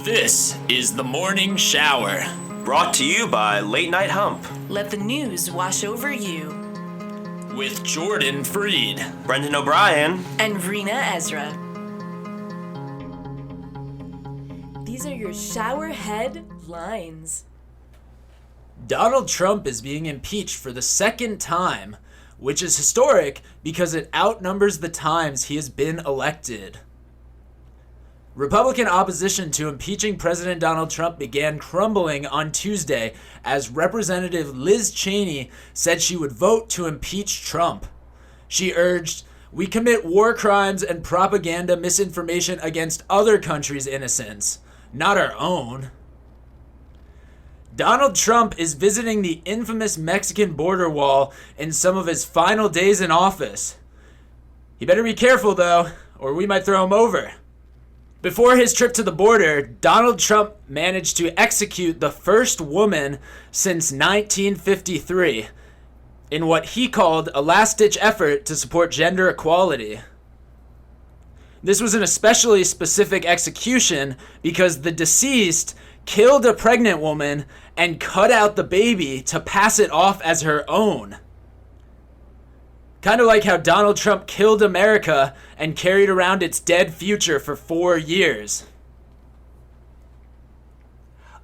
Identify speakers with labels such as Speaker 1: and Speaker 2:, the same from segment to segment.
Speaker 1: This is the Morning Shower.
Speaker 2: Brought to you by Late Night Hump.
Speaker 3: Let the news wash over you.
Speaker 1: With Jordan Freed,
Speaker 2: Brendan O'Brien,
Speaker 3: and Reena Ezra. These are your ShowerHead Lines.
Speaker 4: Donald Trump is being impeached for the second time, which is historic because it outnumbers the times he has been elected. Republican opposition to impeaching President Donald Trump began crumbling on Tuesday as Representative Liz Cheney said she would vote to impeach Trump. She urged, "We commit war crimes and propaganda misinformation against other countries' innocents, not our own." Donald Trump is visiting the infamous Mexican border wall in some of his final days in office. He better be careful, though, or we might throw him over. Before his trip to the border, Donald Trump managed to execute the first woman since 1953 in what he called a last-ditch effort to support gender equality. This was an especially specific execution because the deceased killed a pregnant woman and cut out the baby to pass it off as her own. Kind of like how Donald Trump killed America and carried around its dead future for 4 years.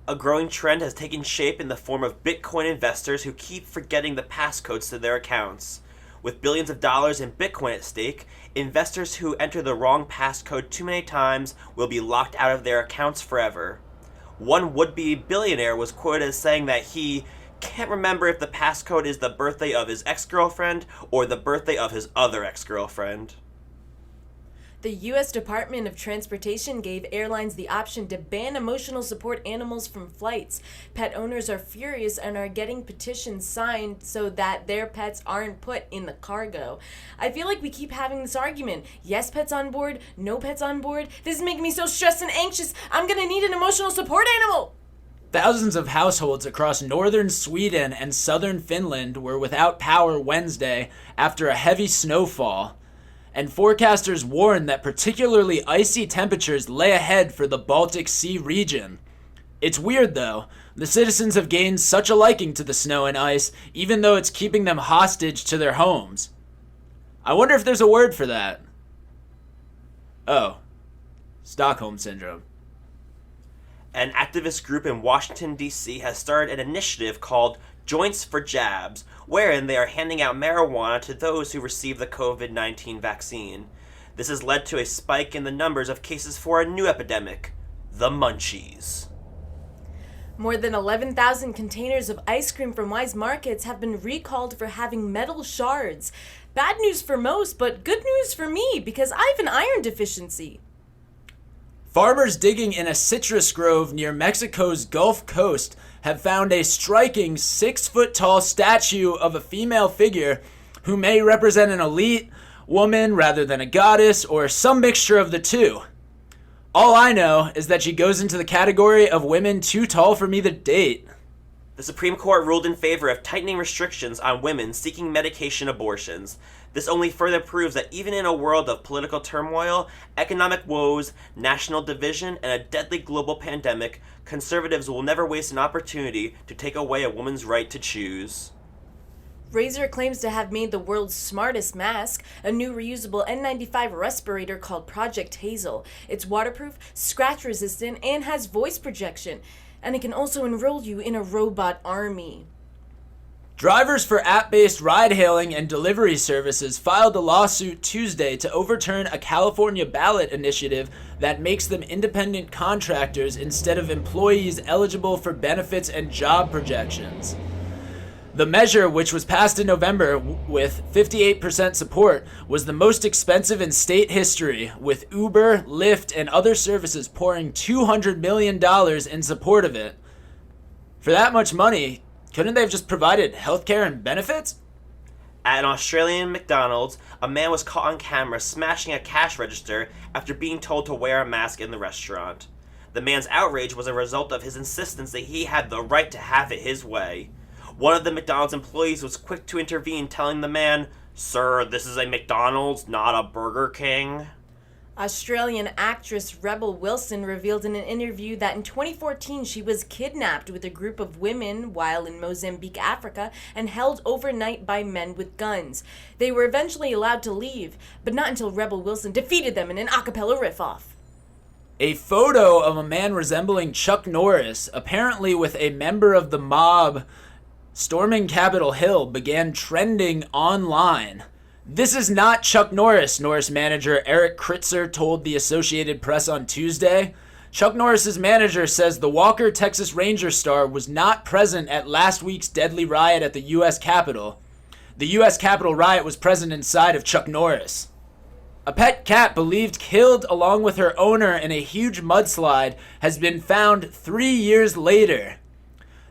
Speaker 2: A growing trend has taken shape in the form of Bitcoin investors who keep forgetting the passcodes to their accounts. With billions of dollars in Bitcoin at stake, investors who enter the wrong passcode too many times will be locked out of their accounts forever. One would-be billionaire was quoted as saying that he can't remember if the passcode is the birthday of his ex-girlfriend or the birthday of his other ex-girlfriend.
Speaker 3: The U.S. Department of Transportation gave airlines the option to ban emotional support animals from flights. Pet owners are furious and are getting petitions signed so that their pets aren't put in the cargo. I feel like we keep having this argument. Yes, pets on board. No pets on board. This is making me so stressed and anxious. I'm gonna need an emotional support animal.
Speaker 4: Thousands of households across northern Sweden and southern Finland were without power Wednesday after a heavy snowfall, and forecasters warn that particularly icy temperatures lay ahead for the Baltic Sea region. It's weird though, the citizens have gained such a liking to the snow and ice even though it's keeping them hostage to their homes. I wonder if there's a word for that. Oh, Stockholm Syndrome.
Speaker 2: An activist group in Washington, D.C. has started an initiative called Joints for Jabs, wherein they are handing out marijuana to those who receive the COVID-19 vaccine. This has led to a spike in the numbers of cases for a new epidemic, the munchies.
Speaker 3: More than 11,000 containers of ice cream from Wise Markets have been recalled for having metal shards. Bad news for most, but good news for me because I have an iron deficiency.
Speaker 4: Farmers digging in a citrus grove near Mexico's Gulf Coast have found a striking 6-foot-tall statue of a female figure who may represent an elite woman rather than a goddess or some mixture of the two. All I know is that she goes into the category of women too tall for me to date.
Speaker 2: The Supreme Court ruled in favor of tightening restrictions on women seeking medication abortions. This only further proves that even in a world of political turmoil, economic woes, national division, and a deadly global pandemic, conservatives will never waste an opportunity to take away a woman's right to choose.
Speaker 3: Razer claims to have made the world's smartest mask, a new reusable N95 respirator called Project Hazel. It's waterproof, scratch-resistant, and has voice projection. And it can also enroll you in a robot army.
Speaker 4: Drivers for app-based ride-hailing and delivery services filed a lawsuit Tuesday to overturn a California ballot initiative that makes them independent contractors instead of employees eligible for benefits and job projections. The measure, which was passed in November with 58% support, was the most expensive in state history, with Uber, Lyft, and other services pouring $200 million in support of it. For that much money, couldn't they have just provided healthcare and benefits?
Speaker 2: At an Australian McDonald's, a man was caught on camera smashing a cash register after being told to wear a mask in the restaurant. The man's outrage was a result of his insistence that he had the right to have it his way. One of the McDonald's employees was quick to intervene, telling the man, "Sir, this is a McDonald's, not a Burger King."
Speaker 3: Australian actress Rebel Wilson revealed in an interview that in 2014 she was kidnapped with a group of women while in Mozambique, Africa, and held overnight by men with guns. They were eventually allowed to leave, but not until Rebel Wilson defeated them in an a cappella riff-off.
Speaker 4: A photo of a man resembling Chuck Norris, apparently with a member of the mob storming Capitol Hill, began trending online. "This is not Chuck Norris," Norris manager Eric Kritzer told the Associated Press on Tuesday. Chuck Norris's manager says the Walker Texas Ranger star was not present at last week's deadly riot at the U.S. Capitol. The U.S. Capitol riot was present inside of Chuck Norris. A pet cat believed killed along with her owner in a huge mudslide has been found 3 years later.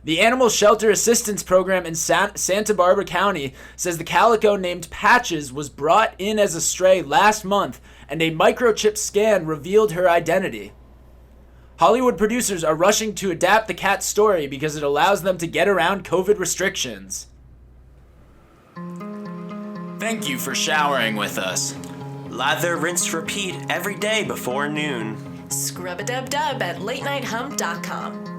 Speaker 4: The Animal Shelter Assistance Program in Santa Barbara County says the calico named Patches was brought in as a stray last month, and a microchip scan revealed her identity. Hollywood producers are rushing to adapt the cat's story because it allows them to get around COVID restrictions.
Speaker 1: Thank you for showering with us.
Speaker 2: Lather, rinse, repeat every day before noon.
Speaker 3: Scrub-a-dub-dub at latenighthump.com.